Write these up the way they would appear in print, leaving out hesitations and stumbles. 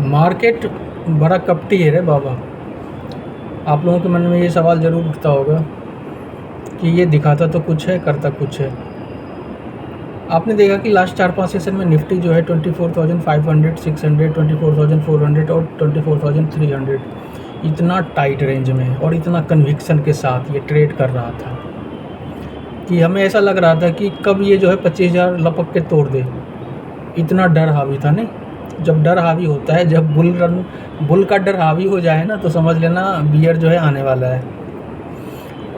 Market बड़ा कपटी है रे बाबा। आप लोगों के मन में ये सवाल ज़रूर उठता होगा कि ये दिखाता तो कुछ है, करता कुछ है। आपने देखा कि लास्ट 4-5 सेशन में निफ्टी जो है 24,500, 600, 24,400 और 24,300 इतना टाइट रेंज में और इतना कन्विक्शन के साथ ये ट्रेड कर रहा था कि हमें ऐसा लग रहा था कि कब ये जो है 25,000 लपक के तोड़ दे। इतना डर हावी था। नहीं, जब डर हावी होता है, जब बुल का डर हावी हो जाए ना, तो समझ लेना बियर जो है आने वाला है।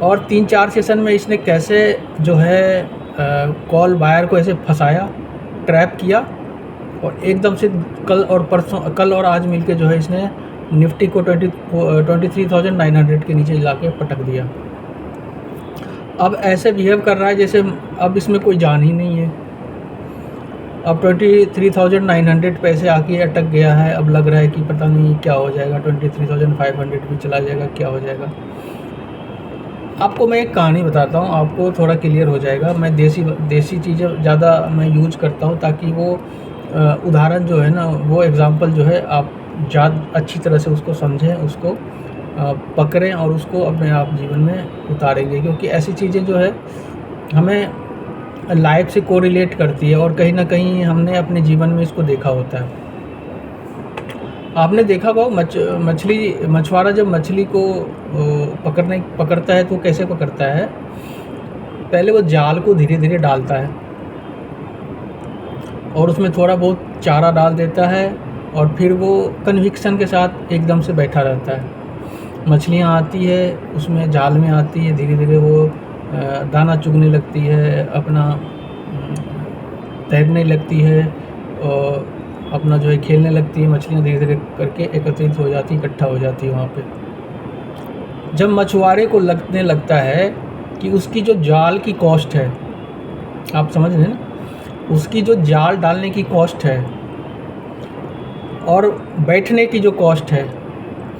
और 3-4 सेशन में इसने कैसे जो है कॉल बायर को ऐसे फंसाया, ट्रैप किया, और एकदम से कल और आज मिलके जो है इसने निफ्टी को 23,900 के नीचे ला के पटक दिया। अब ऐसे बिहेव कर रहा है जैसे अब इसमें कोई जान ही नहीं है। अब 23,900 पैसे आके अटक गया है। अब लग रहा है कि पता नहीं क्या हो जाएगा, 23,500 भी चला जाएगा, क्या हो जाएगा। आपको मैं एक कहानी बताता हूँ, आपको थोड़ा क्लियर हो जाएगा। मैं देसी चीज़ें ज़्यादा मैं यूज करता हूँ ताकि वो उदाहरण जो है ना, वो एग्ज़ाम्पल जो है आप ज़्यादा अच्छी तरह से उसको समझें, उसको पकड़ें और उसको अपने आप जीवन में उतारेंगे। क्योंकि ऐसी चीज़ें जो है हमें लाइफ से कोरिलेट करती है और कहीं ना कहीं हमने अपने जीवन में इसको देखा होता है। आपने देखा होगा मछुआरा जब मछली को पकड़ता है तो कैसे पकड़ता है। पहले वो जाल को धीरे धीरे डालता है और उसमें थोड़ा बहुत चारा डाल देता है और फिर वो कन्विक्शन के साथ एकदम से बैठा रहता है। मछलियाँ आती है, उसमें जाल में आती है, धीरे धीरे वो दाना चुगने लगती है, अपना तैरने लगती है और अपना जो है खेलने लगती है। मछलियाँ धीरे धीरे करके एकत्रित हो जाती, इकट्ठा हो जाती है वहाँ पे। जब मछुआरे को लगने लगता है कि उसकी जो जाल की कॉस्ट है, आप समझ रहे हैं ना, उसकी जो जाल डालने की कॉस्ट है और बैठने की जो कॉस्ट है,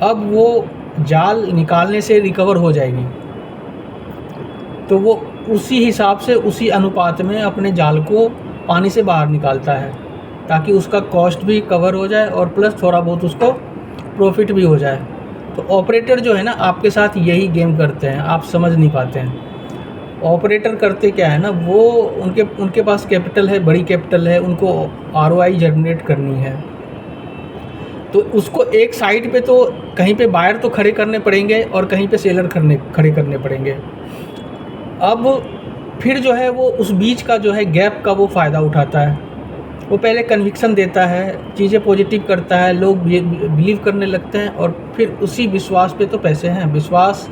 अब वो जाल निकालने से रिकवर हो जाएगी, तो वो उसी हिसाब से उसी अनुपात में अपने जाल को पानी से बाहर निकालता है ताकि उसका कॉस्ट भी कवर हो जाए और प्लस थोड़ा बहुत उसको प्रॉफिट भी हो जाए। तो ऑपरेटर जो है ना आपके साथ यही गेम करते हैं, आप समझ नहीं पाते हैं। ऑपरेटर करते क्या है ना, वो उनके पास कैपिटल है, बड़ी कैपिटल है, उनको ROI जनरेट करनी है। तो उसको एक साइड पे तो कहीं पे बायर तो खड़े करने पड़ेंगे और कहीं पे सेलर खड़े करने पड़ेंगे। अब फिर जो है वो उस बीच का जो है गैप का वो फ़ायदा उठाता है। वो पहले कन्विक्शन देता है, चीज़ें पॉजिटिव करता है, लोग बिलीव करने लगते हैं और फिर उसी विश्वास पे तो पैसे हैं। विश्वास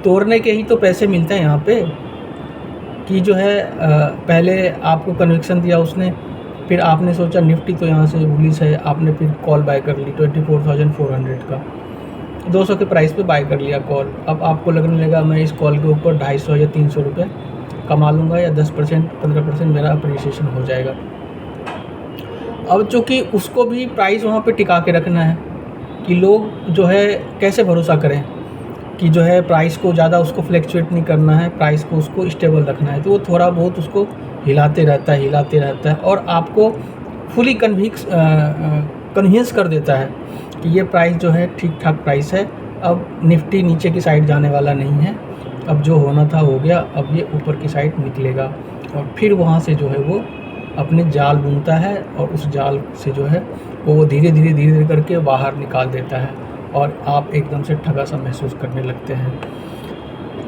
तोड़ने के ही तो पैसे मिलते हैं यहाँ पे कि जो है पहले आपको कन्विक्शन दिया उसने, फिर आपने सोचा निफ्टी तो यहाँ से बुलिश है, आपने फिर कॉल बाय कर ली 24,400 का, 200 के प्राइस पे बाय कर लिया कॉल। अब आपको लगने लगा मैं इस कॉल के ऊपर 250 या 300 रुपये कमा लूँगा या 10% 15% मेरा अप्रिसिएशन हो जाएगा। अब चूँकि उसको भी प्राइस वहाँ पे टिका के रखना है कि लोग जो है कैसे भरोसा करें कि जो है प्राइस को ज़्यादा उसको फ्लैक्चुएट नहीं करना है, प्राइस को उसको स्टेबल रखना है। तो वो थोड़ा बहुत उसको हिलाते रहता है और आपको फुली कन्विंस कर देता है कि ये प्राइस जो है ठीक ठाक प्राइस है। अब निफ्टी नीचे की साइड जाने वाला नहीं है, अब जो होना था हो गया, अब ये ऊपर की साइड निकलेगा। और फिर वहाँ से जो है वो अपने जाल बुनता है और उस जाल से जो है वो धीरे धीरे करके बाहर निकाल देता है और आप एकदम से ठगा सा महसूस करने लगते हैं।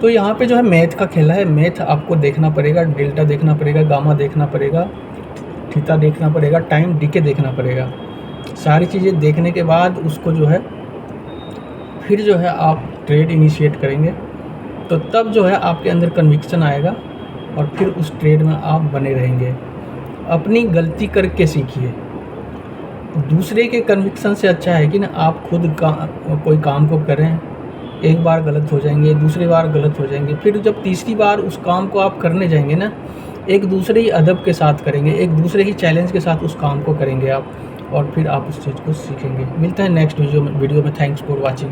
तो यहाँ पे जो है मैथ का खेला है। मैथ आपको देखना पड़ेगा, डेल्टा देखना पड़ेगा, गामा देखना पड़ेगा, थीटा देखना पड़ेगा, टाइम डीके देखना पड़ेगा। सारी चीज़ें देखने के बाद उसको जो है फिर जो है आप ट्रेड इनिशिएट करेंगे, तो तब जो है आपके अंदर कन्विक्शन आएगा और फिर उस ट्रेड में आप बने रहेंगे। अपनी गलती करके सीखिए। दूसरे के कन्विक्शन से अच्छा है कि ना आप खुद कोई काम को करें, एक बार गलत हो जाएंगे, दूसरी बार गलत हो जाएंगे, फिर जब तीसरी बार उस काम को आप करने जाएंगे ना, एक दूसरे ही अदब के साथ करेंगे, एक दूसरे ही चैलेंज के साथ उस काम को करेंगे आप, और फिर आप उस चीज़ को सीखेंगे। मिलता है नेक्स्ट वीडियो में। Thanks for watching.